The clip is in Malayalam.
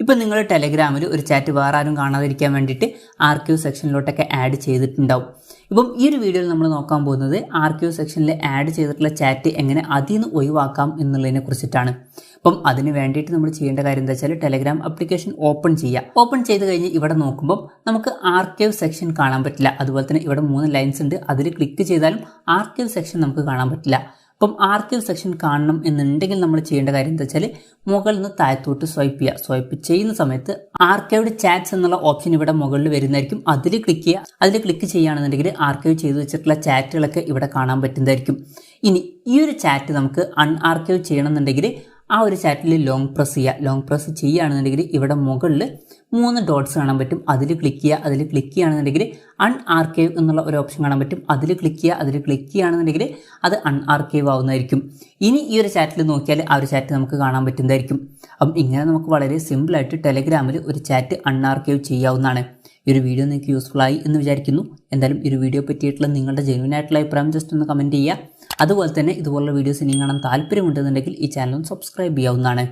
ഇപ്പോൾ നിങ്ങൾ ടെലഗ്രാമിൽ ഒരു ചാറ്റ് വേറെ ആരും കാണാതിരിക്കാൻ വേണ്ടിയിട്ട് ആർക്കൈവ് സെക്ഷനിലോട്ടൊക്കെ ആഡ് ചെയ്തിട്ടുണ്ടാവും. ഇപ്പം ഈ ഒരു വീഡിയോയിൽ നമ്മൾ നോക്കാൻ പോകുന്നത് ആർക്കൈവ് സെക്ഷനിൽ ആഡ് ചെയ്തിട്ടുള്ള ചാറ്റ് എങ്ങനെ അതിൽ നിന്ന് ഒഴിവാക്കാം എന്നുള്ളതിനെ കുറിച്ചിട്ടാണ്. അപ്പം അതിന് വേണ്ടിയിട്ട് നമ്മൾ ചെയ്യേണ്ട കാര്യം എന്താ വെച്ചാൽ ടെലഗ്രാം ആപ്ലിക്കേഷൻ ഓപ്പൺ ചെയ്യുക. ഓപ്പൺ ചെയ്ത് കഴിഞ്ഞ് ഇവിടെ നോക്കുമ്പം നമുക്ക് ആർക്കൈവ് സെക്ഷൻ കാണാൻ പറ്റില്ല. അതുപോലെ തന്നെ ഇവിടെ 3 ലൈൻസ് ഉണ്ട്, അതിൽ ക്ലിക്ക് ചെയ്താലും ആർക്കൈവ് സെക്ഷൻ നമുക്ക് കാണാൻ പറ്റില്ല. അപ്പം ആർക്കൈവ് സെക്ഷൻ കാണണം എന്നുണ്ടെങ്കിൽ നമ്മൾ ചെയ്യേണ്ട കാര്യം എന്താ വെച്ചാൽ മുകളിൽ നിന്ന് താഴത്തോട്ട് സ്വൈപ്പ് ചെയ്യുക. സ്വൈപ്പ് ചെയ്യുന്ന സമയത്ത് ആർക്കൈവ്ഡ് ചാറ്റ്സ് എന്നുള്ള ഓപ്ഷൻ ഇവിടെ മുകളിൽ വരുന്നതായിരിക്കും. അതിൽ ക്ലിക്ക് ചെയ്യുക. അതിൽ ക്ലിക്ക് ചെയ്യുകയാണെന്നുണ്ടെങ്കിൽ ആർക്കൈവ് ചെയ്ത് വെച്ചിട്ടുള്ള ചാറ്റുകളൊക്കെ ഇവിടെ കാണാൻ പറ്റുന്നതായിരിക്കും. ഇനി ഈ ഒരു ചാറ്റ് നമുക്ക് അൺആർക്കൈവ് ചെയ്യണമെന്നുണ്ടെങ്കിൽ ആ ഒരു ചാറ്റിൽ ലോങ് പ്രസ് ചെയ്യുക. ലോങ് പ്രസ് ചെയ്യുകയാണെന്നുണ്ടെങ്കിൽ ഇവിടെ മുകളിൽ 3 ഡോട്ട്സ് കാണാൻ പറ്റും. അതിൽ ക്ലിക്ക് ചെയ്യുക. അതിൽ ക്ലിക്ക് ചെയ്യുകയാണെന്നുണ്ടെങ്കിൽ അൺആർക്കൈവ് എന്നുള്ള ഒരു ഓപ്ഷൻ കാണാൻ പറ്റും. അതിൽ ക്ലിക്ക് ചെയ്യുക. അതിൽ ക്ലിക്ക് ചെയ്യുകയാണെന്നുണ്ടെങ്കിൽ അത് അൺആർക്കൈവ് ആവുന്നതായിരിക്കും. ഇനി ഈ ഒരു ചാറ്റിൽ നോക്കിയാൽ ആ ഒരു ചാറ്റ് നമുക്ക് കാണാൻ പറ്റുന്നതായിരിക്കും. അപ്പം ഇങ്ങനെ നമുക്ക് വളരെ സിമ്പിളായിട്ട് ടെലഗ്രാമിൽ ഒരു ചാറ്റ് അൺആർക്കൈവ് ചെയ്യാവുന്നതാണ്. ഈ ഒരു വീഡിയോ നിങ്ങൾക്ക് യൂസ്ഫുൾ ആയി എന്ന് വിചാരിക്കുന്നു. എന്തായാലും ഈ ഒരു വീഡിയോ പറ്റിയിട്ടുള്ള നിങ്ങളുടെ ജെന്യുവൻ ആയിട്ടുള്ള അഭിപ്രായം ജസ്റ്റ് ഒന്ന് കമൻറ്റ് ചെയ്യുക. അതുപോലെ തന്നെ ഇതുപോലുള്ള വീഡിയോസ് ഇനി കാണാൻ താല്പര്യമുണ്ടെന്നുണ്ടെങ്കിൽ ഈ ചാനൽ ഒന്ന് സബ്സ്ക്രൈബ് ചെയ്യാവുന്നതാണ്.